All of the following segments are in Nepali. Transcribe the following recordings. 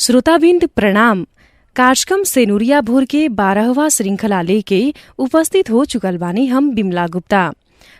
श्रोताबिन्द प्रणाम। कार्यक्रम सेनुरिया भोर के 12वां श्रृंखला लेके उपस्थित हो चुकल बानी हम बिमला गुप्ता।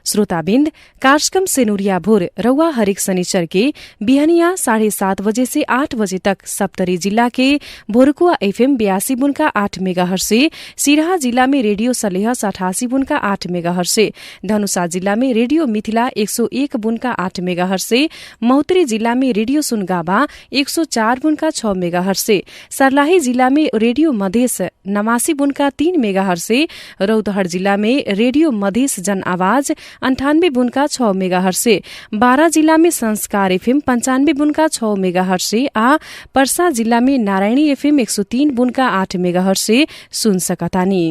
श्रोताबिन्द कार्यक्रम सेनुरिया भोर रउआ हरेक शनिचर के बिहनिया 7:30 बजे से 8 बजे तक सप्तरी जिला के भोरकुआ एफएम 82 बुनका 8 मेगाहर्ज से, सिराहा जिला में रेडियो सलेहस 88 बुनका 8 मेगाहर्ज से, धनुषा जिला में रेडियो मिथिला 101 बुनका 8 मेगाहर्ज से, महोत्तरी जिला में रेडियो सुनगाबा 104 बुनका 6 मेगाहर्ज से, सर्लाही जिला में रेडियो मधेस 89 बुनका 3 मेगाहर्ज से, रौतहट जिला में रेडियो मधेस जन आवाज 98 बुनका 6 मेगाहर्ज से, बारा जिला में संस्कार एफएम 95 बुनका 6 मेगाहर्ज से आ पर्सा जिला में नारायणी एफएम 103 बुनका 8 मेगाहर्ज से सुन सकतानी।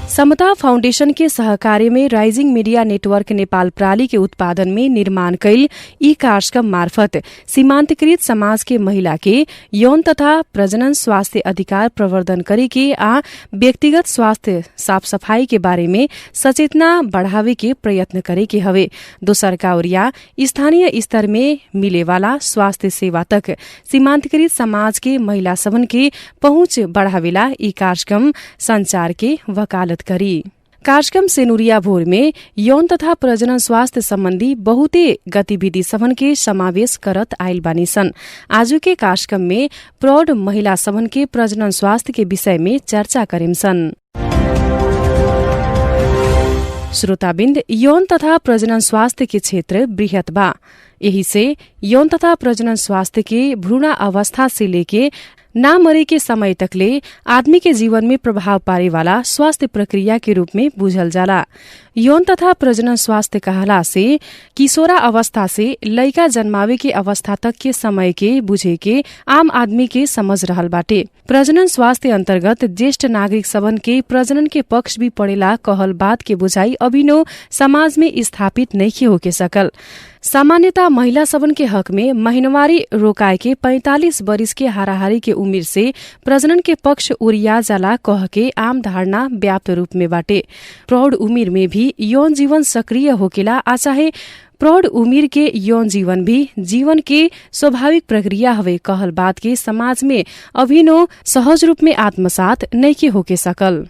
समता फाउन्डेशन के सहकार्य में राइजिङ मीडिया नेटवर्क नेपाल प्राली के उत्पादन में निर्माण कैल यी कार्यक्रम मार्फत सीमान्तकृत समाज के महिला के यौन तथा प्रजनन स्वास्थ्य अधिकार प्रवर्धन करे के आ व्यक्तिगत स्वास्थ्य साफ सफाई के बारे में सचेतना बढ़ावे के प्रयत्न करे के हवे। दोसर का ओरिया स्थानीय स्तर में मिलेवाला स्वास्थ्य सेवा तक सीमान्तकृत समाज के महिला सबन के पहुंच बढ़ावेला यी कार्यक्रम संचार के वकालत करी। कार्यक्रम सेनुरिया भोर में यौन तथा प्रजनन स्वास्थ्य सम्बन्धी बहुते गतिविधि सबन के समावेश करत आइल बानी सन। आजु के कार्यक्रम में प्रौढ़ महिला सबन के प्रजनन स्वास्थ्य के विषय में चर्चा करेम सन। श्रोताबिन्द यौन तथा प्रजनन स्वास्थ्य के क्षेत्र बृहत बा। यही से यौन तथा प्रजनन स्वास्थ्य के भ्रूण अवस्था से लेके ना मरे के समय तकले आदमी के जीवन में प्रभाव पारे वाला स्वास्थ्य प्रक्रिया के रूप में बुझल जाला। यौन तथा प्रजनन स्वास्थ्य कहला से किशोरा अवस्था से लइका जन्मावे के अवस्था तक के समय के बुझे के आम आदमी के समझ रहल बाटे। प्रजनन स्वास्थ्य अंतर्गत ज्येष्ठ नागरिक सबन के प्रजनन के पक्ष भी पड़ेला कहल बात के बुझाई अभिनो समाज में स्थापित नइखे होके सकल। सामान्यतः महिला सबन के हक में महिनवारी रोकाए के 45 बरिस के हाराहारी के उमिर से प्रजनन के पक्ष ओरिया जाला कह के आम धारणा व्याप्त रूप में बाटे। प्रौढ़ उमिर में भी यौन जीवन सक्रिय होकेला आ चाहे प्रौढ़ उमिर के यौन जीवन भी जीवन के स्वाभाविक प्रक्रिया हवे कहल बात के समाज में अभिनो सहज रूप में आत्मसात नइखे होके सकल।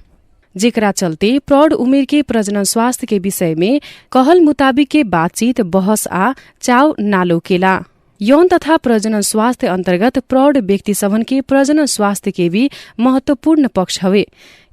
जेकरा चलते प्रौढ़ उमेर के प्रजनन स्वास्थ्य के विषय में कहल मुताबिक के बातचीत बहस आ चाव नालो केला। यौन तथा प्रजनन स्वास्थ्य अंतर्गत प्रौढ़ व्यक्ति सबन के प्रजनन स्वास्थ्य के भी महत्वपूर्ण पक्ष हवे।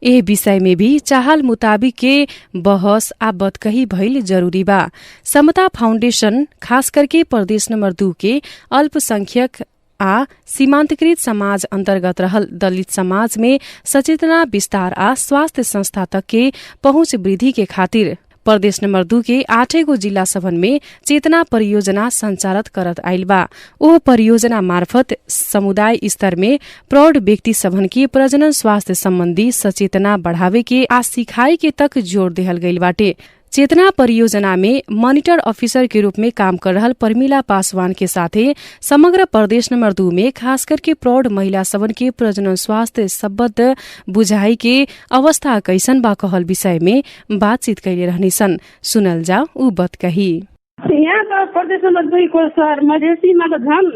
एह विषय में भी चाहल मुताबिक के बहस आ बतकही भइल जरूरी बा। समता फाउन्डेशन खास करके प्रदेश नंबर 2 के अल्पसंख्यक आ सीमान्तकृत समाज अंतर्गत रहल दलित समाज में सचेतना विस्तार आ स्वास्थ्य संस्था तक के पहुंच वृद्धि के खातिर प्रदेश नंबर 2 के 8 गो जिला सबन में चेतना परियोजना संचालित करत आइल बा। ओ परियोजना मार्फत समुदाय स्तर में प्रौढ़ व्यक्ति सबन के प्रजनन स्वास्थ्य सम्बन्धी सचेतना बढ़ावे के आ सिखाई के तक जोड़ देहल गइल बाटे। चेतना परियोजना में मॉनिटर ऑफिसर के रूप में काम कर रहल परमिला पासवान के साथे समग्र प्रदेश नंबर 2 में खास करके प्रौढ़ महिला सबन के प्रजनन स्वास्थ्य सम्बद्ध बुझाई के अवस्था कैसन बा कहल विषय में बातचीत कैले रहने सन। सुनल जा उ बत कही। यहाँ त प्रदेश नम्बर 2 को सर मधेसीमा त झन्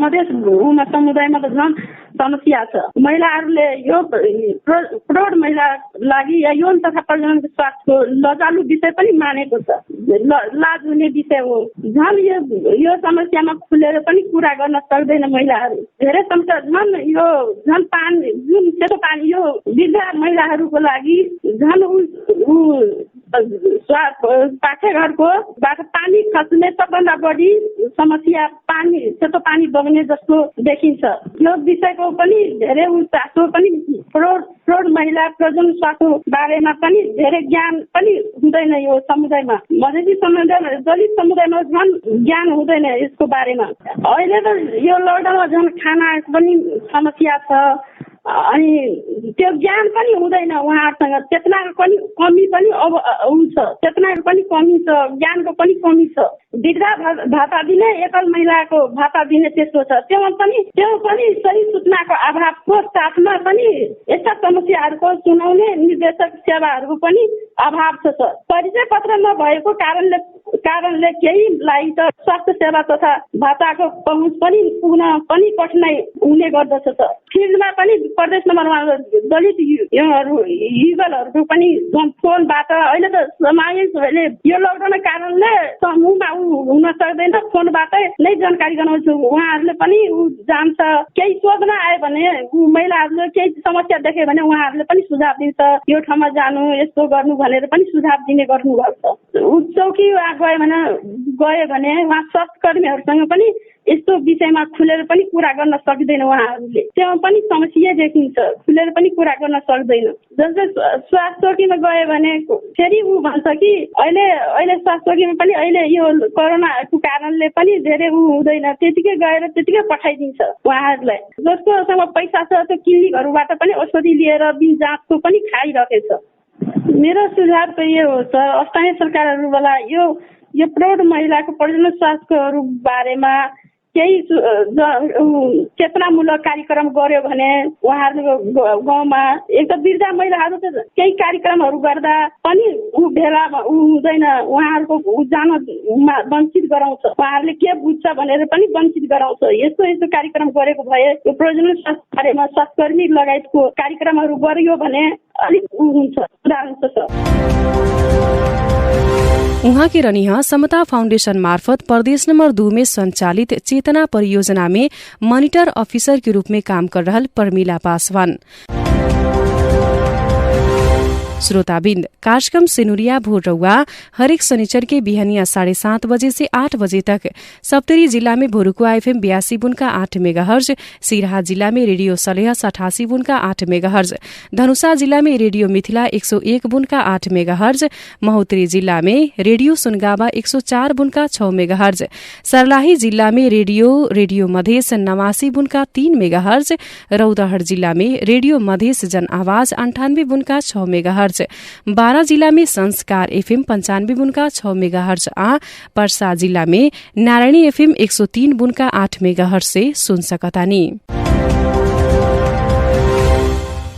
मधेस समुदायमा त झन् समस्या छ। महिलाहरूले यो प्रौढ महिला लागि यौन तथा प्रजनन स्वास्थ्यको लजालु विषय पनि मानेको छ। लाज हुने विषय हो। झन् यो समस्यामा खुलेर पनि कुरा गर्न सक्दैन महिलाहरू। धेरै समस्या झन् पानी जुन सेतो पानी यो वृद्ध महिलाहरूको लागि झन् पाठेघरको बाट पानी खस्ने सबभन्दा बढी समस्या पानी सेतो पानी बग्ने जस्तो देखिन्छ। यो विषयको पनि धेरै चासो पनि प्रौढ महिला प्रजनन स्वास्थ्य बारेमा पनि धेरै ज्ञान पनि हुँदैन। यो समुदायमा मधेसी समुदायमा दलित समुदायमा झन् ज्ञान हुँदैन यसको बारेमा। अहिले त यो लकडाउनमा झन् खाना पनि समस्या छ अनि त्यो ज्ञान पनि हुँदैन उहाँहरूसँग। चेतनाको पनि कमी पनि अब हुन्छ। चेतनाको पनि कमी छ, ज्ञानको पनि कमी छ। वृद्धा भाता दिने एकल महिलाको भाता दिने त्यस्तो छ। त्यो पनि सही सूचनाको अभावको साथमा पनि यस्ता समस्याहरूको सुनाउने निर्देशक सेवाहरूको पनि अभाव छ। परिचय पत्र नभएको कारणले केहीलाई त स्वास्थ्य सेवा तथा भत्ताको पहुँच पनि पुग्न पनि कठिनाइ हुने गर्दछ। फिल्डमा पनि प्रदेश नम्बर दलित युगलहरूको पनि फोनबाट अहिले त समाजले यो लकडाउन कारणले समूहमा हुन सक्दैन, फोनबाटै नै जानकारी गराउँछ। उहाँहरूले पनि जान्छ, केही सोध्न आयो भने महिलाहरूले केही समस्या देख्यो भने उहाँहरूले पनि सुझाव दिन्छ, यो ठाउँमा जानु यस्तो गर्नु भनेर पनि सुझाव दिने गर्नुभएको छ। चौकी गयो भने उहाँ स्वास्थ्य कर्मीहरूसँग पनि यस्तो विषयमा खुलेर पनि कुरा गर्न सक्दैन। उहाँहरूले त्यहाँ पनि समस्या देखिन्छ, खुलेर पनि कुरा गर्न सक्दैन। जस्तै स्वास्थ्य चौकीमा गयो भने फेरि ऊ भन्छ कि अहिले स्वास्थ्य चौकीमा पनि अहिले यो कोरोनाको कारणले पनि धेरै हुँदैन, त्यतिकै गएर त्यतिकै पठाइदिन्छ उहाँहरूलाई। जसकोसँग पैसा छ त्यो क्लिनिकहरूबाट पनि औषधि लिएर बिन जाँचको पनि खाइरहेको छ। मेरो सुझाव त यो हो सर, स्थानीय सरकारहरूबाट यो प्रौढ महिलाको प्रजनन स्वास्थ्यको बारेमा केही चेतनामूलक कार्यक्रम गर्यो भने उहाँहरूको गाउँमा एक त वृद्ध महिलाहरू त केही कार्यक्रमहरू गर्दा पनि भेला हुँदैन, उहाँहरूको जान वञ्चित गराउँछ, उहाँहरूले के बुझ्छ भनेर पनि वञ्चित गराउँछ। यस्तो कार्यक्रम गरेको भए यो प्रजनन स्वास्थ्य बारेमा स्वास्थ्यकर्मी लगायतको कार्यक्रमहरू गरियो भने अलिक हुन्छ, सुधार हुन्छ। उहाँकी रनिह समता फाउन्डेशन मार्फत प्रदेश नंबर 2 में संचालित चेतना परियोजना में मॉनिटर ऑफिसर के रूप में काम कर रहल परमीला पासवान। श्रोताबिन्द कार्यक्रम सिनुरिया भोर रउआ हरेक शनिचर के बिहनिया 7:30 बजे से 8 बजे तक सप्तरी जिला में भोरुकुआ FM 82 बुनका 8 मेगाहर्ज, सिराहा जिला में रेडियो सलेह 88 बुनका 8 मेगाहर्ज, धनुषा जिला में रेडियो मिथिला 101 बुनका 8 मेगाहर्ज, महोत्तरी जिल्ला में रेडियो सुनगावा 104 बुनका 6 मेगाहर्ज, सर्लाही जिल्ला में रेडियो मधेस 89 बुनका 3 मेगाहर्ज, रौतहट जिल्ला में रेडियो मधेस जन आवाज 98 बुनका 6 मेगाहर्ज, बारा जिला में संस्कार FM 95 बुनका 6 मेगाहर्ज आ पर्सा जिला में नारायणी FM 103 बुनका 8 मेगाहर्ज से सुन सकतानी।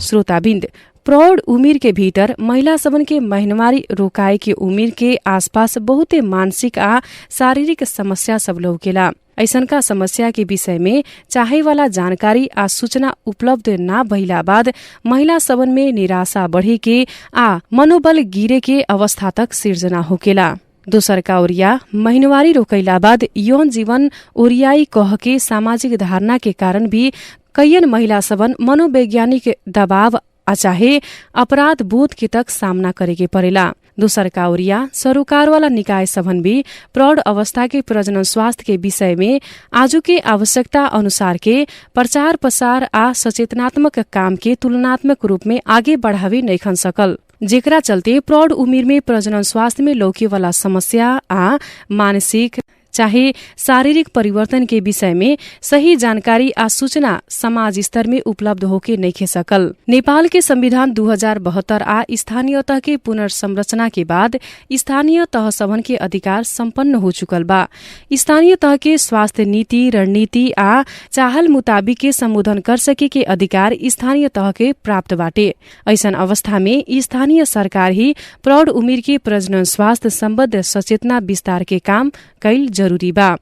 श्रोताबिन्द प्रौढ़ उमिर के भीतर महिला सबन के महिनवारी रोकाए के उमिर के आसपास बहुते मानसिक आ शारीरिक समस्या सब लौकेला। ऐसनका समस्या के विषय में चाहे वाला जानकारी आ सूचना उपलब्ध ना भइला बाद महिला सबन में निराशा बढ़े के आ मनोबल गिरे के अवस्था तक सिर्जना होकेला। दोसर का ओरिया महिनवारी रोकैला बाद यौन जीवन ओरियाई कह के सामाजिक धारणा के कारण भी कईयन महिला सबन मनोवैज्ञानिक दबाव चाहे अपराध बोध के तक सामना करेके परेला। दोसर का ओरिया सरोकार वाला निकाय सबन भी प्रौढ़ अवस्था के प्रजनन स्वास्थ्य के विषय में आजू के आवश्यकता अनुसार के प्रचार प्रसार आ सचेतनात्मक काम के तुलनात्मक रूप में आगे बढ़ावे नैखन सकल, जेकरा चलते प्रौढ़ उमिर में प्रजनन स्वास्थ्य में लौके वाला समस्या आ मानसिक चाहे शारीरिक परिवर्तन के विषय में सही जानकारी आ सूचना समाज स्तर में उपलब्ध होके नइखे सकल। नेपाल के संविधान 2072 आ स्थानीय तह के पुनर्संरचना के बाद स्थानीय तह सबन के अधिकार संपन्न हो चुकल बा। स्थानीय तह के स्वास्थ्य नीति रणनीति आ चाहल मुताबिक के संबोधन कर सके के अधिकार स्थानीय तह के प्राप्त बाटे। ऐसन अवस्था में स्थानीय सरकार ही प्रौढ़ उमिर के प्रजनन स्वास्थ्य सम्बद्ध सचेतना विस्तार के काम कैल जरूरी बा।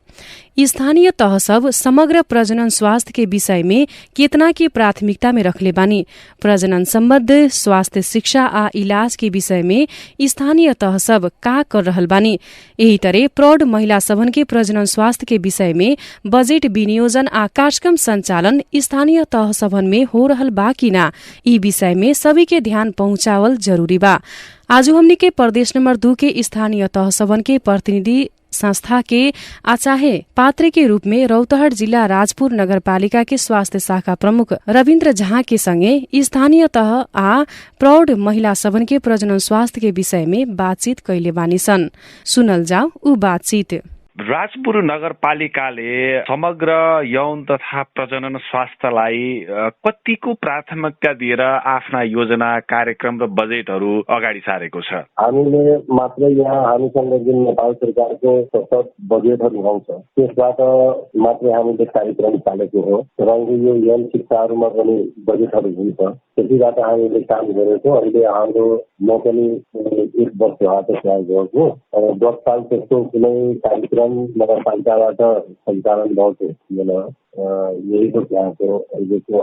स्थानीय तह सब समग्र प्रजनन स्वास्थ्य के विषय में केतना के प्राथमिकता में रखले बानी। प्रजनन सम्बद्ध स्वास्थ्य शिक्षा आ इलाज के विषय में स्थानीय तह सब का कर रहल बानी। यही तरह प्रौढ़ महिला सबन के प्रजनन स्वास्थ्य के विषय में बजेट विनियोजन आ कार्यक्रम संचालन स्थानीय तह सबन में हो रहल बा कि ना, ई विषय में सभी के ध्यान पहुंचावल जरूरी बा। आज हमनी के प्रदेश नंबर 2 के स्थानीय तह सबन के प्रतिनिधि संस्था के आचाहे पात्र के रूप में रौतहट जिला राजपुर नगरपालिका के स्वास्थ्य शाखा प्रमुख रविन्द्र झा के संगे स्थानीय तह आ प्रौढ़ महिला सबन के प्रजनन स्वास्थ्य के विषय में बातचीत कैले बानी सन। सुनल जाऊ उ बातचीत। राजपुर नगरपालिकाले समग्र यौन तथा प्रजनन स्वास्थ्यलाई कतिको प्राथमिकता दिएर आफ्ना योजना कार्यक्रम र बजेटहरू अगाडि सारेको छ? हामीले मात्र यहाँ हामीसँग जुन नेपाल सरकारको सतत बजेटहरू आउँछ त्यसबाट मात्र हामीले कार्यक्रम चालेको हो र यो यौन शिक्षाहरूमा पनि बजेटहरू हुन्छ। त्यतिबाट हामीले काम गरेको। अहिले हाम्रो म पनि 1 वर्ष भएको त्यहाँ गएको। 10 साल त्यस्तो कुनै कार्यक्रम नगरपालिकाबाट सञ्चालन भएको थिएन। यही त त्यहाँको अहिलेको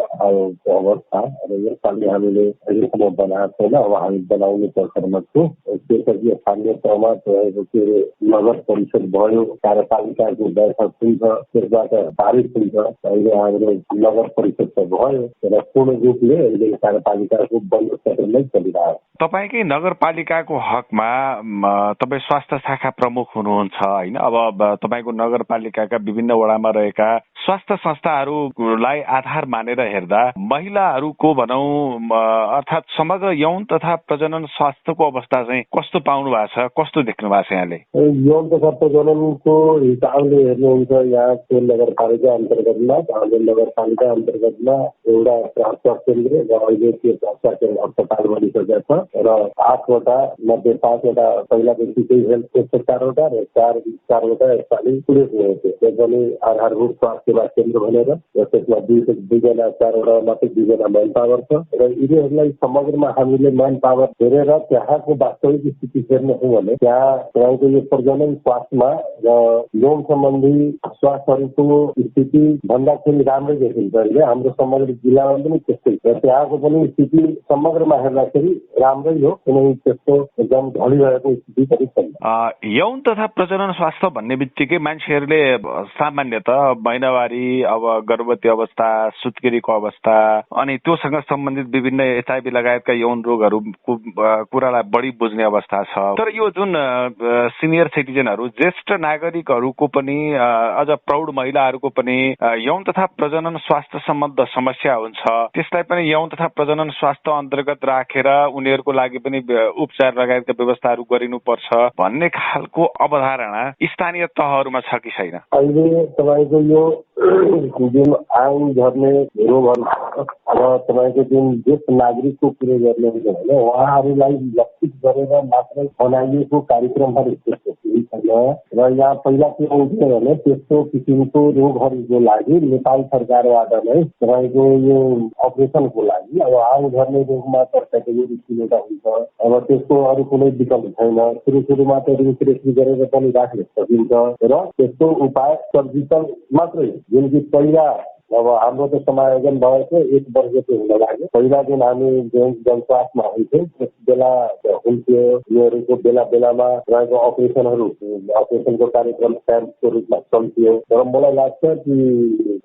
अवस्था। र यसपालि हामीले अहिलेसम्म बनाएको छैन, अब हामी बनाउने प्रक्रियामा छौँ। त्यसपछि स्थानीय तहमा के नगर परिषद भयो, कार्यपालिकाको बैठक हुन्छ, त्यसबाट पारित हुन्छ। अहिले हाम्रो नगर परिषद त भयो, तर पूर्ण रूपले अहिले कार्यपालिकाको बन्द क्षेत्रमै चलिरहेको छ। तपाईकै नगरपालिकाको हकमा तपाईँ स्वास्थ्य शाखा प्रमुख हुनुहुन्छ होइन? अब तपाईँको नगरपालिकाका विभिन्न वडामा रहेका स्वास्थ्य संस्थाहरूलाई आधार मानेर हेर्दा महिलाहरूको भनौँ अर्थात् समग्र यौन तथा प्रजनन स्वास्थ्यको अवस्था चाहिँ कस्तो पाउनु भएको छ, कस्तो देख्नु भएको छ यहाँले? यौन तथा प्रजननको हिसाबले हेर्नुहुन्छ यहाँको नगरपालिका अन्तर्गतमा, हाम्रो नगरपालिका अन्तर्गतमा एउटा स्वास्थ्य केन्द्र र अहिले त्यो स्वास्थ्य केन्द्र अस्पताल बनिसकेको छ र 8वटा मध्ये 5वटा पहिलादेखिकै हेल्थ सेक्टर 4वटा र 4वटा यसपालि पुरै भएको थियो। त्यो पनि आधारभूत स्वास्थ्य सेवा केन्द्र भनेर, त्यसमा 2जना 4वटा मात्रै 2जना म्यान पावर छ र यिनीहरूलाई समग्रमा हामीले म्यान पावर हेरेर त्यहाँको वास्तविक स्थिति हेर्ने हो भने त्यहाँ तपाईँको यो प्रजनन स्वास्थ्यमा र यौन सम्बन्धी स्वास्थ्यहरूको स्थिति भन्दाखेरि राम्रै देखिन्छ। अहिले हाम्रो समग्र जिल्लामा पनि त्यस्तै छ। त्यहाँको पनि स्थिति समग्रमा हेर्दाखेरि राम्रै हो, किनकि त्यस्तो एकदम ढलिरहेको स्थिति पनि छैन। यौन तथा प्रजनन स्वास्थ्य भन्ने बित्तिकै मान्छेहरूले सामान्यतः महिनावारी, अब गर्भवती अवस्था, सुत्केरीको अवस्था अनि त्योसँग सम्बन्धित विभिन्न एचआइभी लगायतका यौन रोगहरूको कुरालाई बढी बुझ्ने अवस्था छ। तर यो जुन सिनियर सिटिजनहरू, ज्येष्ठ नागरिकहरूको पनि अझ प्रौढ महिलाहरूको पनि यौन तथा प्रजनन स्वास्थ्य सम्बद्ध समस्या हुन्छ, त्यसलाई पनि यौन तथा प्रजनन स्वास्थ्य अन्तर्गत राखेर उनीहरूको लागि पनि उपचार लगायतका व्यवस्थाहरू गरिनुपर्छ भन्ने खालको अवधारणा स्थानीय तहहरूमा छ कि छैन? अहिले तपाईँको यो जुन आइन झर्ने रोगहरू, अब तपाईँको जुन ज्येष्ठ नागरिकको कुरो गर्ने हो भने उहाँहरूलाई लक्षित गरेर मात्रै बनाइएको कार्यक्रमहरू त्यस्तो केही छैन। र यहाँ पहिला के हुन्थ्यो भने त्यस्तो किसिमको रोगहरूको लागि नेपाल सरकारबाट नै तपाईँको यो अपरेसनको लागि अब आइन झर्ने रोगमा त क्याटेगोरी 3वटा हुन्छ। अब त्यसको अरू कुनै विकल्प छैन। सुरुमा त रिसर्च गरेर पनि राख्न सकिन्छ र त्यस्तो उपाय सर्जिकल मात्रै, जुन कि पहिला अब हाम्रो त समायोजन भएको 1 वर्ष जति हुन लाग्यो। पहिला जुन हामी जनस्वास्थ्यमा हुन्थ्यौँ त्यस बेला हुन्थ्यो, योहरूको बेला बेलामा रहेको अपरेसनको कार्यक्रम क्याम्पको रूपमा चल्थ्यो। तर मलाई लाग्छ कि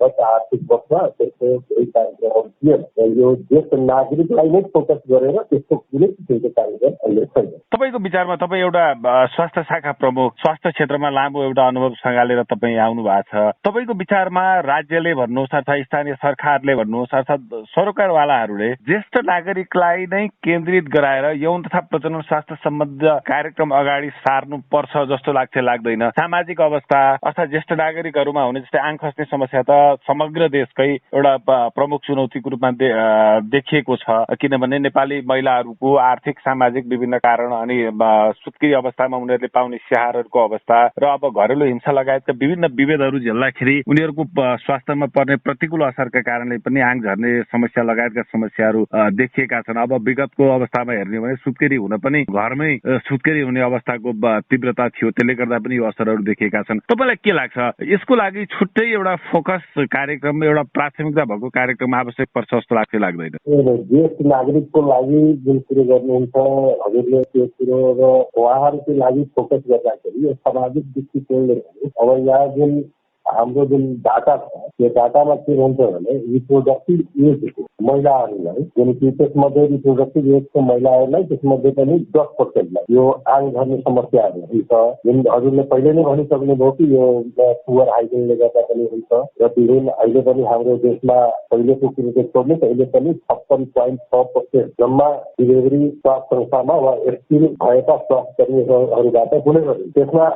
गत आर्थिक वर्षमा त्यस्तो केही कार्यक्रमहरू थिएन र यो ज्येष्ठ नागरिकलाई नै फोकस गरेर त्यस्तो कुनै किसिमको कार्यक्रम अहिले छैन। तपाईँको विचारमा, तपाईँ एउटा स्वास्थ्य शाखा प्रमुख, स्वास्थ्य क्षेत्रमा लामो एउटा अनुभव सँगालेर तपाईँ आउनु भएको छ। तपाईँको विचारमा राज्यले भन्नुहोस् अथवा स्थानीय सरकारले भन्नुहोस् अर्थात् सरकारवालाहरूले ज्येष्ठ नागरिकलाई नै केन्द्रित गराएर यौन तथा प्रजनन स्वास्थ्य सम्बन्धी कार्यक्रम अगाडि सार्नु पर्छ जस्तो लाग्छ लाग्दैन? सामाजिक अवस्था अर्थात् ज्येष्ठ नागरिकहरूमा हुने जस्तै आँख खस्ने समस्या त समग्र देशकै एउटा प्रमुख चुनौतीको रूपमा देखिएको छ, किनभने नेपाली महिलाहरूको आर्थिक सामाजिक विभिन्न कारण अनि सुत्केरी अवस्थामा उनीहरूले पाउने स्याहारहरूको अवस्था र अब घरेलु हिंसा लगायतका विभिन्न विभेदहरू झेल्दाखेरि उनीहरूको स्वास्थ्यमा पर्ने प्रतिकूल असरका कारणले पनि आङ झर्ने समस्या लगायतका समस्याहरू देखिएका छन्। अब विगतको अवस्थामा हेर्ने भने सुत्केरी हुन पनि घरमै सुत्केरी हुने अवस्थाको तीव्रता थियो, त्यसले गर्दा पनि यो असरहरू देखिएका छन्। तपाईँलाई के लाग्छ, यसको लागि छुट्टै एउटा फोकस कार्यक्रम, एउटा प्राथमिकता भएको कार्यक्रम आवश्यक पर्छ जस्तो लाग्छ लाग्दैन? ज्येष्ठ नागरिकको लागि जुन कुरो गर्नुहुन्छ हजुरले, त्यो कुरो र उहाँहरूको लागि फोकस गर्दाखेरि यो सामाजिक दृष्टिकोणले अब यहाँ जुन हाम्रो जुन डाटा छ त्यो डाटामा के हुन्छ भने रिप्रोडक्टिभ एजको महिलाहरूलाई, जुन कि त्यसमध्ये रिप्रोडक्टिभ एजको महिलाहरूलाई त्यसमध्ये पनि 10% यो आङ झर्ने समस्याहरू हुन्छ। जुन हजुरले पहिले नै भनिसक्नुभयो कि यो पुवर हाइजिनले गर्दा पनि हुन्छ र विभिन्न अहिले पनि हाम्रो देशमा पहिलेको कुरो चाहिँ छोड्नु, अहिले पनि 56.6% जम्मा डिलिभरी स्वास्थ्य संस्थामा वा एक्टिभ भएका स्वास्थ्य कर्मीहरूबाट गुणै गरिन्छ। त्यसमा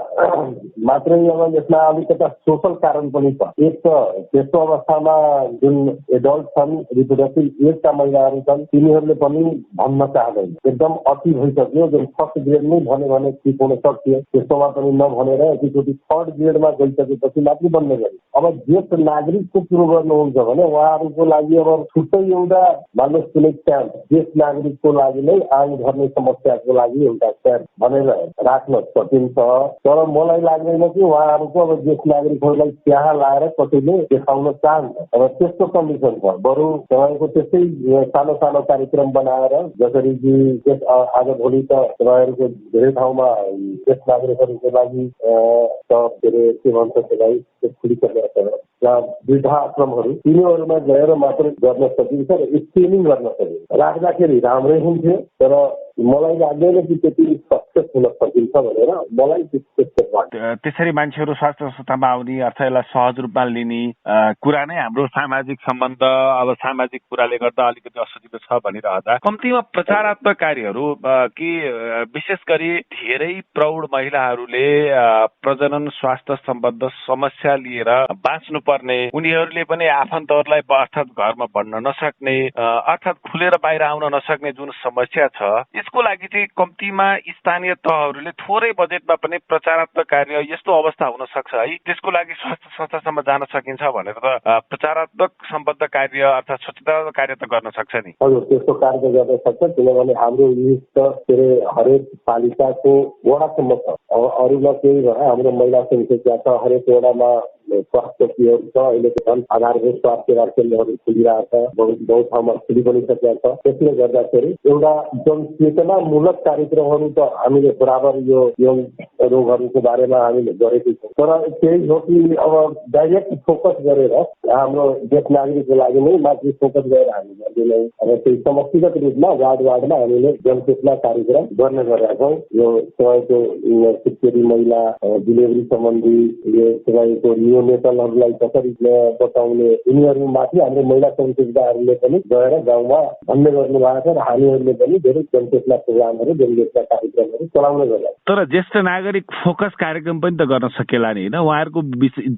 मात्रै अब यसमा अलिकता सोसल कारण पनि छ। एक त त्यस्तो अवस्थामा जुन एडल्ट छन्, रिप्रोडक्टिभ एजका महिलाहरू छन्, तिनीहरूले पनि भन्न चाहदैन। एकदम अति भइसक्यो, जुन फर्स्ट ग्रेडमै भने ठिक हुन सक्थ्यो, त्यस्तोमा पनि नभनेर एकचोटि थर्ड ग्रेडमा गइसकेपछि मात्रै बन्ने गरे। अब ज्येष्ठ नागरिकको कुरो गर्नुहुन्छ भने उहाँहरूको लागि अब छुट्टै एउटा मान्नुहोस् कुनै क्याम्प ज्येष्ठ नागरिकको लागि नै आङ झर्ने समस्याको लागि एउटा क्याम्प भनेर राख्न सकिन्छ। तर मलाई लाग्दैन कि उहाँहरूको अब ज्येष्ठ नागरिकहरूलाई त्यहाँ लाएर कसैले देखाउन चाहन्छ। अब त्यस्तो कन्डिसन छ। बरु तपाईँको त्यस्तै सानो सानो कार्यक्रम बनाएर, जसरी कि आज भोलि त तपाईँहरूको धेरै ठाउँमा ज्येष्ठ नागरिकहरूको लागि के भन्छ त्यसलाई खुलिसकेका छ वृद्धा आश्रमहरू, तिनीहरूमा गएर मात्रै गर्न सकिन्छ र स्क्रिनिङ गर्न सकिन्छ। राख्दाखेरि राम्रै हुन्थ्यो, तर मलाई लाग्दैन कि त्यति सक्सेस हुन सकिन्छ भनेर मलाई त्यसरी मान्छेहरू स्वास्थ्य संस्थामा आउने अर्थ यसलाई सहज रूपमा लिने कुरा नै हाम्रो सामाजिक सम्बन्ध, अब सामाजिक कुराले गर्दा अलिकति असजिलो छ भनिरहँदा कम्तीमा प्रचारात्मक कार्यहरू कि विशेष गरी धेरै प्रौढ महिलाहरूले प्रजनन स्वास्थ्य सम्बद्ध समस्या लिएर बाँच्नु पर्ने, उनीहरूले पनि आफन्तहरूलाई अर्थात् घरमा भन्न नसक्ने, अर्थात् खुलेर बाहिर आउन नसक्ने जुन समस्या छ, यसको लागि चाहिँ कम्तीमा स्थानीय तहहरूले थोरै बजेटमा पनि प्रचारात्मक कार्य यस्तो अवस्था हुन सक्छ है, त्यसको लागि स्वास्थ्य संस्थासम्म जान सकिन्छ भनेर त प्रचारात्मक सम्बद्ध कार्य अर्थात् सचेतनात्मक कार्य त गर्न सक्छ नि। हजुर, त्यस्तो कार्य गर्न सक्छ, किनभने हाम्रो हरेक पालिकाको वडासम्म छ। अरूमा केही भए हाम्रो महिला संस्था छ, हरेक वडामा स्वास्थ्य केन्द्रहरू छ। अहिले त झन् आधारभूत स्वास्थ्य सेवा केन्द्रहरू खुलिरहेको छ, बहुत ठाउँमा खुलि पनि सकेका छ। त्यसले गर्दाखेरि एउटा जनचेतनामूलक कार्यक्रमहरू त हामीले बराबर यो रोगहरूको बारेमा हामीले गरेकै छौँ। तर त्यही हो कि अब डाइरेक्ट फोकस गरेर हाम्रो ज्येष्ठ नागरिकको लागि नै मात्रै फोकस गरेर हामी गर्दैनौँ। अब त्यही समष्टिगत रूपमा वार्डमा हामीले जनचेतना कार्यक्रम गर्ने गरेका छौँ। यो तपाईँको सुत्केरी महिला, डेलिभरी सम्बन्धी, यो तपाईँको नेताहरूलाई कसरी बचाउने, यिनीहरूमाथि हाम्रो महिला संस्कृतिहरूले पनि गएर गाउँमा भन्ने गर्नु भएको छ र हामीहरूले पनि धेरै जनचेतना प्रोग्रामहरू, जनचेतना कार्यक्रमहरू चलाउने गरेका छौँ। तर ज्येष्ठ नागरिक फोकस कार्यक्रम पनि त गर्न सकेला नि होइन? उहाँहरूको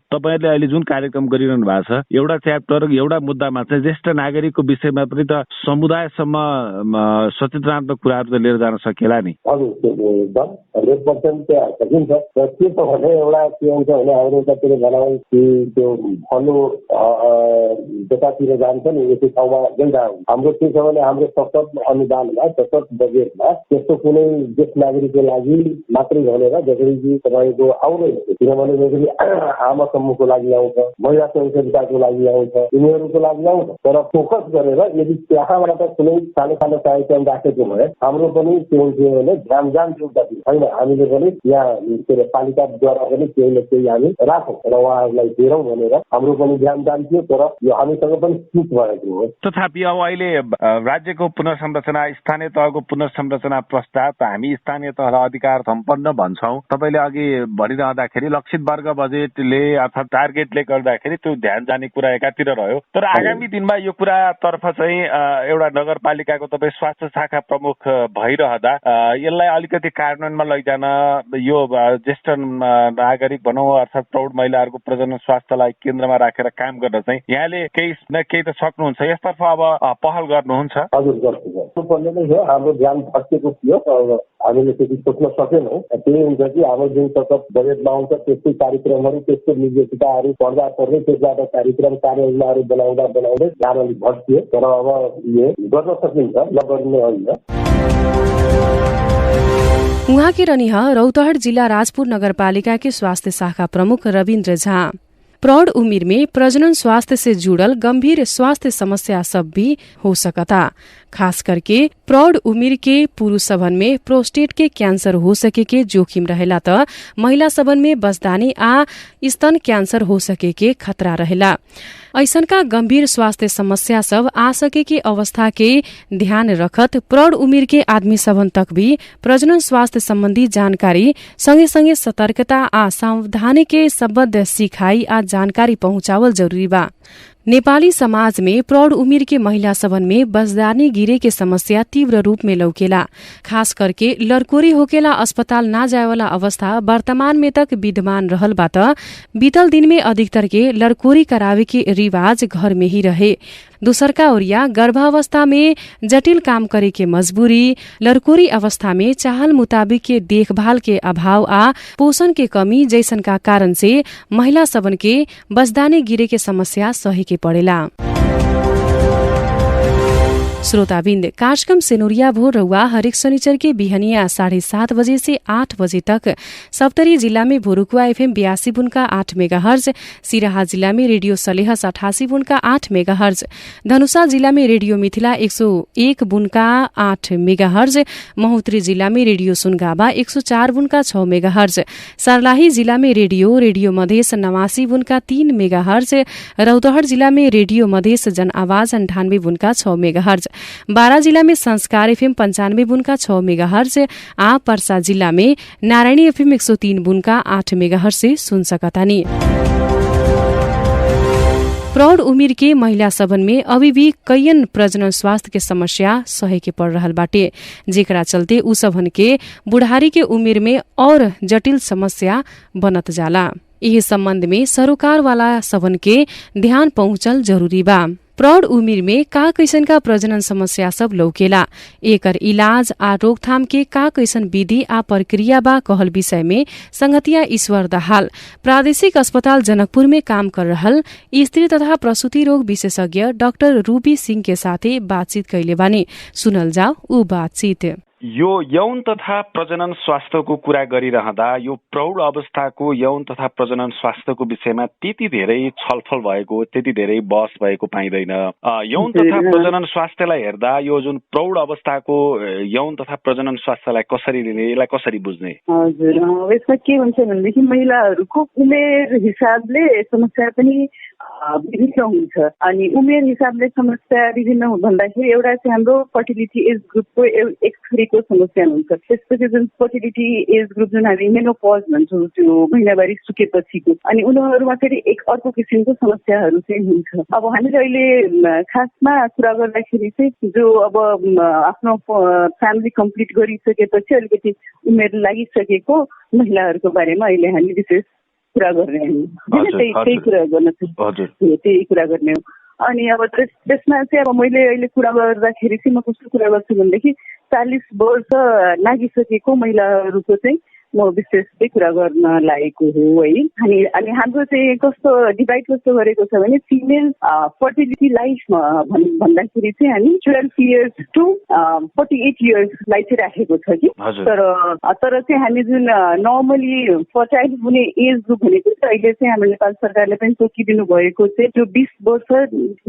तपाईँहरूले अहिले जुन कार्यक्रम गरिरहनु भएको छ, एउटा च्याप्टर एउटा मुद्दामा चाहिँ ज्येष्ठ नागरिकको विषयमा पनि त समुदायसम्म सचेतनात्मक कुराहरू त लिएर जान सकेला नि। हजुर, एकदम 100% त्यहाँ सकिन्छ। र के छ भने एउटा के हुन्छ भने हाम्रो यतातिर भनाउँ कि त्यो फलो जतातिर जान्छ नि यति ठाउँमा गइरहेको हुन्छ। हाम्रो के छ भने हाम्रो सशक्त अनुदानमा, सशक्त बजेटमा त्यस्तो कुनै ज्येष्ठ नागरिकको लागि मात्रै भनेर जसरी कि तपाईँको आउँदैन, किनभने जसरी आमा समूहको लागि आउँछ, महिला स्वयंसेविकाको लागि आउँछ, यिनीहरूको लागि आउँछ। तर फोकस गरेर यदि त्यहाँबाट कुनै सानो सानो कार्यक्रम राखेको भए हाम्रो पनि के हुन्थ्यो भने ध्यान जान्थ्यो उतातिर होइन। हामीले पनि यहाँ के अरे पालिकाद्वारा पनि केही न केही हामी राखौँ र उहाँहरूलाई हेरौँ भनेर हाम्रो पनि ध्यान जान्थ्यो। तर यो हामीसँग पनि चुक भएको हो। तथापि अब अहिले राज्यको पुनर्संरचना, स्थानीय तहको पुनर्संरचना प्रस्ताव त हामी स्थानीय तहलाई अधिकार सम्पन्न भन्छौँ। तपाईँले अघि भनिरहँदाखेरि लक्षित वर्ग बजेटले अर्थात् टार्गेटले गर्दाखेरि त्यो ध्यान जाने कुरा एकातिर रह्यो। तर आगामी दिनमा यो कुरातर्फ चाहिँ एउटा नगरपालिकाको तपाईँ स्वास्थ्य शाखा प्रमुख भइरहँदा यसलाई अलिकति कार्यान्वयनमा लैजान यो ज्येष्ठ नागरिक भनौँ अर्थात् प्रौढ महिलाहरूको प्रजनन स्वास्थ्यलाई केन्द्रमा राखेर काम गर्न चाहिँ यहाँले केही न केही त सक्नुहुन्छ, यसतर्फ अब पहल गर्नुहुन्छ? हजुर, गर्नुपर्ने नै हो। हाम्रो ध्यान भट्केको थियो, हामीले त्यति सोच्न सकेनौँ। त्यही हुन्छ कि हाम्रो जुन सतत बजेटमा आउँछ त्यस्तै कार्यक्रमहरू, त्यस्तो निर्देशिकाहरू पढ्दा पढ्दै त्यसबाट कार्यक्रम कार्ययोजनाहरू बनाउँदै ध्यान अलिक भट्कियो। तर अब यो गर्न सकिन्छ, नगर्ने होइन। उहाँकी रनिह रौतहट जिला राजपुर नगरपालिका के स्वास्थ्य शाखा प्रमुख रविन्द्र झा। प्रौढ़ उम्र में प्रजनन स्वास्थ्य से जुड़ल गंभीर स्वास्थ्य समस्या सब भी हो सकता, खास करके प्रौढ़ उम्र के पुरुष सबन में प्रोस्टेट के कैंसर हो सके के जोखिम रहेला त महिला सबन में बसदानी आ स्तन कैंसर हो सके के खतरा रहेला। ऐसनका गंभीर स्वास्थ्य समस्या सब आ सके के अवस्था के ध्यान रखत प्रौढ़ उम्र के आदमी सबन तक भी प्रजनन स्वास्थ्य संबंधी जानकारी संगे संगे सतर्कता आ सावधानी के सम्बद्ध सिखाई आ जानकारी पहुंचावल जरूरी बा। नेपाली समाज में प्रौढ़ उम्र के महिला सबन में बजदानी गिरे के समस्या तीव्र रूप में लौकेला। खास करके लड़कोरी होकेला अस्पताल ना जाए वाला अवस्था वर्तमान में तक विद्यमान रहल बात बीतल दिन में अधिकतर के लड़कोरी करावे के रिवाज घर में ही रहे। दूसरका ओरिया गर्भावस्था में जटिल काम करे के मजबूरी, लड़कोरी अवस्था में चाहल मुताबिक के देखभाल के अभाव आ पोषण के कमी जैसन का कारण से महिला सबन के बजदानी गिरे के समस्या सहे के पड़ेला। श्रोताबिन्द, कार्यक्रम सेनुरिया भोर रउआ हरेक शनिचर के बिहनिया 7:30 बजे से 8 बजे तक सप्तरी जिला में भोरुकुआ FM 82 बुनका 8 मेगाहर्ज, सिराहा जिला में रेडियो सलेहस 88 बुनका 8 मेगाहर्ज, धनुषा जिला में रेडियो मिथिला 101 बुनका 8 मेगाहर्ज, महोत्तरी जिला में रेडियो सुनगाबा 104 बुनका 6 मेगाहर्ज, सर्लाही जिला में रेडियो मधेस 89 बुनका 3 मेगाहर्ज, रौतहट जिला में रेडियो मधेस जन आवाज 98 बुनका 6 मेगाहर्ज, बारा जिला में संस्कार FM 95 बुनका 6 मेगाहर्ज आ पर्सा जिला में नारायणी FM 103 बुनका 8 मेगाहर्ज से सुन सकतानी। प्रौढ़ उम्र के महिला सबन में अभी भी कईयन प्रजनन स्वास्थ्य के समस्या सहे के पड़ रहल बाटे, जेकरा चलते उ सबन के बुढ़ारी के उम्र में और जटिल समस्या बनत जाला। यही संबंध में सरोकार वाला सबन के ध्यान पहुंचल जरूरी बा। प्रौढ़ उम्र में का कैसन का प्रजनन समस्या सब लौकेला, एकर इलाज आ रोकथाम के का कैसन विधि आ प्रक्रिया बा कहल विषय में संगतिया ईश्वर दाहाल प्रादेशिक अस्पताल जनकपुर में काम कर रहल स्त्री तथा प्रसूति रोग विशेषज्ञ डाक्टर रूबी सिंह के साथे बातचीत कैले बानी। सुनल जाओ ऊ बातचीत। यो यौन तथा प्रजनन स्वास्थ्यको कुरा गरिरहँदा यो प्रौढ अवस्थाको यौन तथा प्रजनन स्वास्थ्यको विषयमा त्यति धेरै छलफल भएको, त्यति धेरै बहस भएको पाइँदैन। यौन तथा प्रजनन स्वास्थ्यलाई हेर्दा यो जुन प्रौढ अवस्थाको यौन तथा प्रजनन स्वास्थ्यलाई कसरी लिने, यसलाई कसरी बुझ्ने? हजुर, यसमा के हुन्छ भनेदेखि महिलाहरूको उमेर हिसाबले समस्या पनि विभिन्न हुन्छ अनि उमेर हिसाबले समस्या विभिन्न भन्दाखेरि एउटा चाहिँ हाम्रो फर्टिलिटी एज ग्रुपको एक थरीको समस्या हुन्छ। त्यसपछि जुन फर्टिलिटी एज ग्रुप जुन हामी मेनोपज भन्छौँ, त्यो महिनावारी सुकेपछिको, अनि उनीहरूमा फेरि एक अर्को किसिमको समस्याहरू चाहिँ हुन्छ। अब हामीले अहिले खासमा कुरा गर्दाखेरि चाहिँ जो अब आफ्नो फ्यामिली कम्प्लिट गरिसकेपछि अलिकति उमेर लागिसकेको महिलाहरूको बारेमा अहिले हामी विशेष कुरा गर्ने हो, त्यही कुरा गर्ने हो। अनि अब त्यसमा चाहिँ अब मैले अहिले कुरा गर्दाखेरि चाहिँ म कस्तो कुरा गर्छु भनेदेखि 40 वर्ष नागिसकेको महिलाहरूको चाहिँ म विशेष चाहिँ कुरा गर्न लागेको हो है। अनि हाम्रो चाहिँ कस्तो डिभाइड कस्तो गरेको छ भने फिमेल फर्टिलिटी लाइफ भन्दाखेरि चाहिँ हामी 12 इयर्स टु 48 इयर्सलाई चाहिँ राखेको छ कि, तर चाहिँ हामी जुन नर्मली फर्टाइल हुने एज ग्रुप भनेको चाहिँ अहिले चाहिँ हाम्रो नेपाल सरकारले पनि तोकिदिनु भएको चाहिँ त्यो 20 वर्ष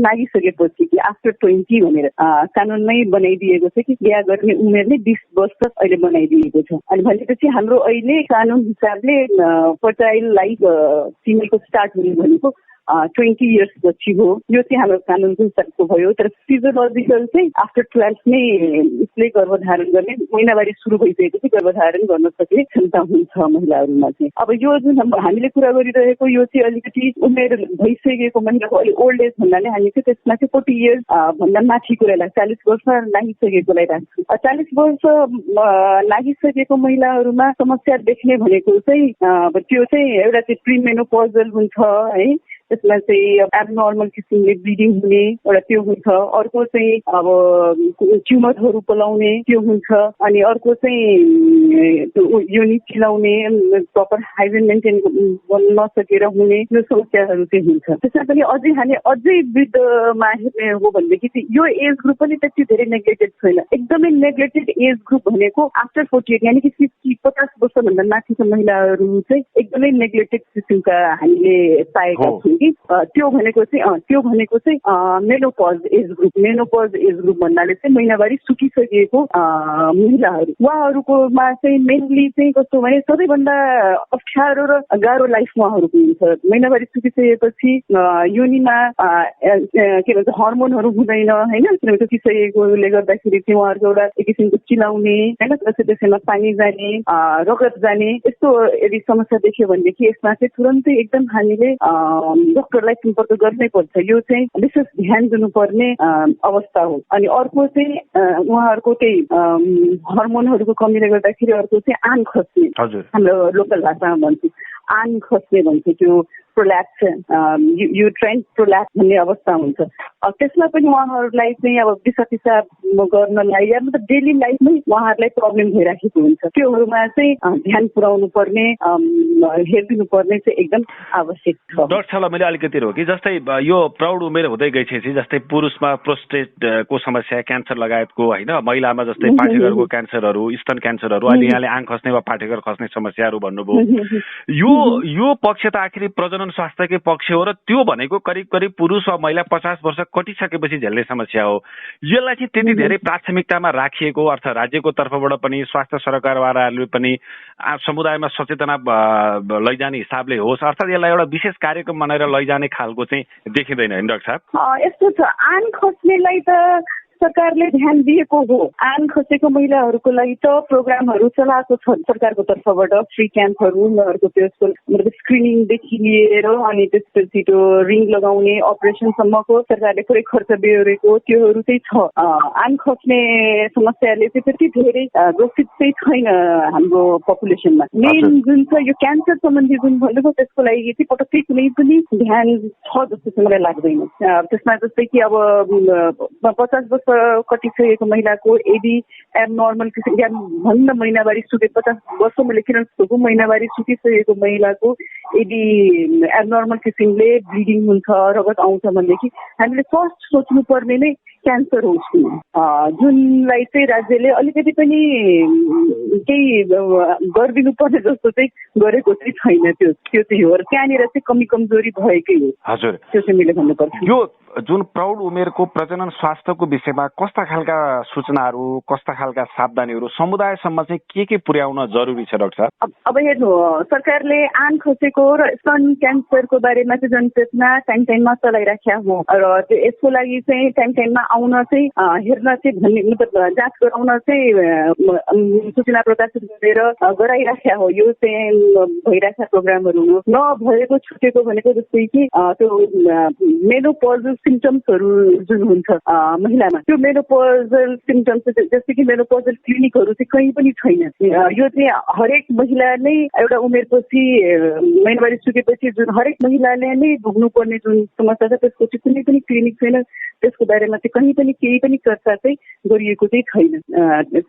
नागिसकेपछि कि आफ्टर 20 भनेर कानुनमै बनाइदिएको छ कि बिहा गर्ने उमेरले 20 वर्ष अहिले बनाइदिएको छ। अनि भनेपछि हाम्रो अहिले कानुन हिसाबले फर्टाइल लाइफ फिमेलको स्टार्ट हुने भनेको 20 इयर्स पछि हो। यो चाहिँ हाम्रो कानुनको हिसाबको भयो। तर फिजियोलोजिकल चाहिँ आफ्टर 12 नै उसले गर्भधारण गर्ने, महिनावारी सुरु भइसकेपछि गर्भधारण गर्न सक्ने क्षमता हुन्छ महिलाहरूमा चाहिँ। अब यो जुन हामीले कुरा गरिरहेको यो चाहिँ अलिकति उमेर भइसकेको महिलाको अहिले ओल्ड एज भन्नाले हामी चाहिँ त्यसमा चाहिँ 40 इयर्स भन्दा माथि कुरालाई 40 वर्ष नागिसकेकोलाई राख्छौँ। 40 वर्ष नागिसकेको महिलाहरूमा समस्या देख्ने भनेको चाहिँ त्यो चाहिँ एउटा चाहिँ प्रिमेनोपजल हुन्छ है, त्यसमा चाहिँ एबनर्मल किसिमले ब्लिडिङ हुने एउटा त्यो हुन्छ। अर्को चाहिँ अब ट्युमरहरू पलाउने त्यो हुन्छ। अनि अर्को चाहिँ युनिट चिलाउने, प्रपर हाइजिन मेन्टेन गर्न नसकेर हुने यो समस्याहरू चाहिँ हुन्छ। त्यसमा पनि हामी अझै वृद्धमा हेर्ने हो भनेदेखि चाहिँ यो एज ग्रुप पनि त्यति धेरै नेग्लेक्टेड छैन। एकदमै नेग्लेक्टेड एज ग्रुप भनेको आफ्टर 48 यानि कि 50 वर्षभन्दा माथिको महिलाहरू चाहिँ एकदमै नेग्लेक्टेड किसिमका हामीले पाएका छौँ। त्यो भनेको चाहिँ मेनोपज एज ग्रुप भन्नाले चाहिँ महिनावारी सुकिसकेको महिलाहरू, उहाँहरूकोमा चाहिँ मेनली चाहिँ कस्तो भने सबैभन्दा अप्ठ्यारो र गाह्रो लाइफ उहाँहरूको हुन्छ। महिनावारी सुकिसकेपछि योनिमा के भन्छ हर्मोनहरू हुँदैन होइन, किनभने सुकिसकेकोले गर्दाखेरि चाहिँ उहाँहरूको एउटा एक किसिमको चिलाउने होइन, त्यसैमा पानी जाने, रगत जाने, यस्तो यदि समस्या देख्यो भनेदेखि यसमा चाहिँ तुरन्तै एकदम हामीले डक्टरलाई सम्पर्क गर्नै पर्छ। यो चाहिँ विशेष ध्यान दिनुपर्ने अवस्था हो। अनि अर्को चाहिँ उहाँहरूको त्यही हर्मोनहरूको कमीले गर्दाखेरि अर्को चाहिँ आन खस्ने, हाम्रो लोकल भाषामा भन्छौँ आन खस्ने भन्छ, त्यो प्रोल्याप्स युट्राइन प्रोल्याप्स भन्ने अवस्था हुन्छ। त्यसमा पनि उहाँहरूलाई चाहिँ अब पिसाब गर्नलाई या मतलब डेली लाइफमै उहाँहरूलाई प्रब्लम भइराखेको हुन्छ। त्योहरूमा चाहिँ ध्यान पुर्याउनु पर्ने, हेरिदिनु पर्ने चाहिँ एकदम आवश्यक छ। डाक्टर साहब मैले अलिकति रोकेँ, जस्तै यो प्रौढ उमेर हुँदै गएपछि जस्तै पुरुषमा प्रोस्टेटको समस्या, क्यान्सर लगायतको होइन, महिलामा जस्तै पाठेघरको क्यान्सरहरू, स्तन क्यान्सरहरू, अहिले यहाँले आङ खस्ने वा पाठेघर खस्ने समस्याहरू भन्नुभयो। यो पक्ष त आखिर प्रजनन स्वास्थ्यकै पक्ष हो र त्यो भनेको करिब करिब पुरुष वा महिला 50 वर्ष कटिसकेपछि झेल्ने समस्या हो। यसलाई चाहिँ त्यति धेरै प्राथमिकतामा राखिएको अर्थ राज्यको तर्फबाट पनि स्वास्थ्य सरकारवालाहरूले पनि समुदायमा सचेतना लैजाने हिसाबले होस्, अर्थात् यसलाई एउटा विशेष कार्यक्रम बनाएर लैजाने खालको चाहिँ देखिँदैन होइन डाक्टर साहब? यस्तो छ, आन खस्नेलाई त सरकारले ध्यान दिएको हो। आन खसेको महिलाहरूको लागि त प्रोग्रामहरू चलाएको छ सरकारको तर्फबाट, फ्री क्याम्पहरू, उनीहरूको त्यसको स्क्रिनिङदेखि लिएर अनि त्यसपछि त्यो रिङ लगाउने अपरेसनसम्मको सरकारले पुरै खर्च बेहोरेको त्योहरू चाहिँ छ। आन खस्ने समस्याले चाहिँ त्यति धेरै ग्रसित चाहिँ छैन हाम्रो पपुलेसनमा। मेन जुन छ यो क्यान्सर सम्बन्धी जुन भन्नुभयो त्यसको लागि चाहिँ पटक्कै कुनै पनि ध्यान छ जस्तो चाहिँ मलाई लाग्दैन। त्यसमा जस्तै कि अब 50 वर्ष कटिसकेको महिलाको यदि एबनर्मल किसिम या भन्न महिनावारी सुके 50 वर्ष मैले किन सोचेको महिनावारी सुकिसकेको महिलाको यदि एबनर्मल किसिमले ब्लिडिङ हुन्छ, रगत आउँछ भनेदेखि हामीले फर्स्ट सोच्नुपर्ने नै क्यान्सर हो जुनलाई चाहिँ राज्यले अलिकति पनि केही गरिदिनु पर्ने जस्तो चाहिँ गरेको चाहिँ छैन। त्यो चाहिँ हो र त्यहाँनिर चाहिँ कमी कमजोरी भएकै हो। हजुर, त्यो चाहिँ मैले भन्नुपर्छ। यो जुन प्रौढ उमेरको प्रजनन स्वास्थ्यको विषयमा कस्ता खालका सूचनाहरू, कस्ता खालका सावधानीहरू समुदायसम्म चाहिँ के पुर्याउन जरुरी छ डाक्टर साहब? अब हेर्नु, सरकारले आन खसेको र स्तन क्यान्सरको बारेमा चाहिँ जनचेतना टाइम टाइममा चलाइराखेको हो र यसको लागि चाहिँ टाइम टाइममा आउन चाहिँ हेर्न चाहिँ भन्ने मतलब जाँच गराउन चाहिँ सूचना प्रकाशित गरेर गराइराखेको हो। यो चाहिँ भइरहेका प्रोग्रामहरू हो। नभएको छुटेको भनेको जस्तै कि त्यो मेनोपज सिम्टम्सहरू जुन हुन्छ महिलामा, त्यो मेनोपोजल सिम्टम्स जस्तै कि मेनोपोजल क्लिनिकहरू चाहिँ कहीँ पनि छैन। यो चाहिँ हरेक महिला नै एउटा उमेरपछि महिनावारी सुकेपछि जुन हरेक महिलाले नै भोग्नुपर्ने जुन समस्या छ त्यसको चाहिँ कुनै पनि क्लिनिक छैन। त्यसको बारेमा चाहिँ कहीँ पनि केही पनि चर्चा चाहिँ गरिएको चाहिँ छैन।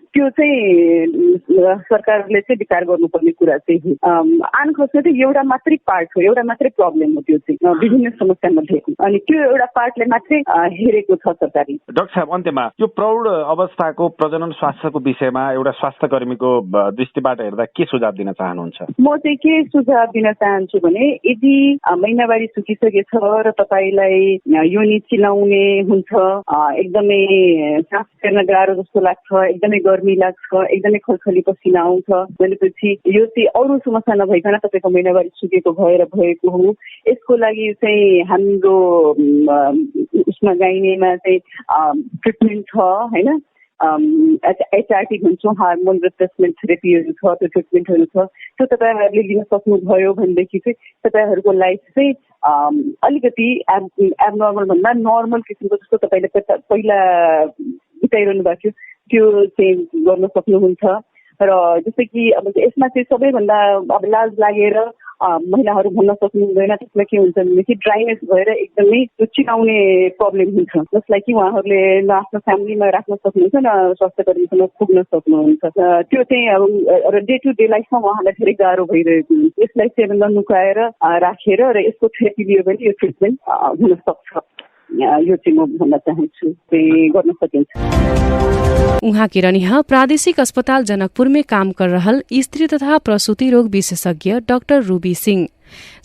त्यो चाहिँ सरकारले चाहिँ विचार गर्नुपर्ने कुरा चाहिँ हो। आन खस्ने चाहिँ एउटा मात्रै पार्ट हो, एउटा मात्रै प्रब्लम हो त्यो चाहिँ विभिन्न समस्या मध्ये, अनि त्यो एउटा पार्टले मात्रै हेरेको छ सरकारले। डाक्टर साहब, अन्त्यमा यो प्रौढ अवस्थाको प्रजनन स्वास्थ्यको विषयमा एउटा स्वास्थ्य कर्मीको दृष्टिबाट हेर्दा के सुझाव दिन चाहनुहुन्छ? म चाहिँ के सुझाव दिन चाहन्छु भने यदि महिनावारी सुकिसकेछ र तपाईँलाई योनि चिलाउने हुन्छ, एकदमै सास फेर्न गाह्रो जस्तो लाग्छ, एकदमै गर्मी लाग्छ, एकदमै खलखली पसिना आउँछ भनेपछि यो चाहिँ अरू समस्या नभइकन तपाईँको महिनावारी सुकेको भएर भएको हो। यसको लागि चाहिँ हाम्रो उसमा गाइनेमा चाहिँ ट्रिटमेन्ट छ होइन, HRT भन्छौँ, हार्मोन रिप्लेसमेन्ट थेरेपीहरू छ, त्यो ट्रिटमेन्टहरू छ। त्यो तपाईँहरूले लिन सक्नुभयो भनेदेखि चाहिँ तपाईँहरूको लाइफ चाहिँ अलिकति एबनर्मल भन्दा नर्मल किसिमको जस्तो तपाईँले पहिला बिताइरहनु भएको थियो त्यो चाहिँ गर्न सक्नुहुन्छ। र जस्तै कि अब यसमा चाहिँ सबैभन्दा अब लाज लागेर महिलाहरू भन्न सक्नुहुँदैन। त्यसमा के हुन्छ भनेदेखि ड्राइनेस भएर एकदमै चिनाउने प्रब्लम हुन्छ, जसलाई कि उहाँहरूले न आफ्नो फ्यामिलीमा राख्न सक्नुहुन्छ न स्वास्थ्य कर्मीसँग पुग्न सक्नुहुन्छ। त्यो चाहिँ अब डे टु डे लाइफमा उहाँलाई धेरै गाह्रो भइरहेको हुन्छ। यसलाई चाहिँ ननुकाएर राखेर र यसको थेरेपी लियो भने यो ट्रिटमेन्ट हुन सक्छ। यो चाहिँ म भन्न चाहन्छु, गर्न सकिन्छ। उहाँ के रनिहा प्रादेशिक अस्पताल जनकपुर में काम कर रहल स्त्री तथा प्रसूति रोग विशेषज्ञ डॉक्टर रूबी सिंह।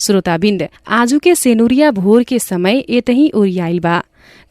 श्रोताबिन्द, आजु के सेनुरिया भोर के समय एतही ओरियाइल बा।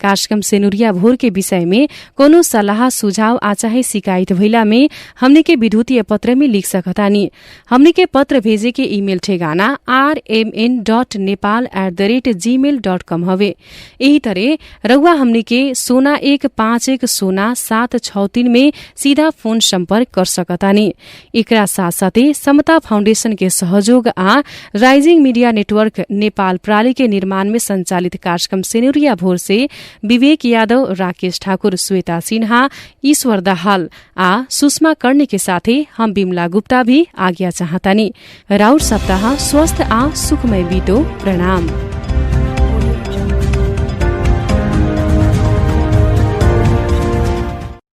कार्यक्रम सेनुरिया भोर के विषय में कोनो सलाह सुझाव आ चाहे शिकायत भइला में हमने के विद्युतीय पत्र में लिख सकतानी। हमने के पत्र भेजे के ईमेल ठेगाना rmn.nepal@gmail.com हवे। यही तरह रउआ हमने के 01510763 में सीधा फोन संपर्क कर सकतानी। एकरा साथ साथै समता फाउन्डेशन के सहयोग आ rising media media network Nepal प्राली के निर्माण में संचालित कार्यक्रम सेनुरिया भोर से विवेक यादव, राकेश ठाकुर, श्वेता सिन्हा, ईश्वर दाहाल आ सुषमा कर्णी के साथे हम बिमला गुप्ता भी आज्ञा चाहतानी। राउर सप्ताह स्वस्थ आ सुखमय बीतो। प्रणाम।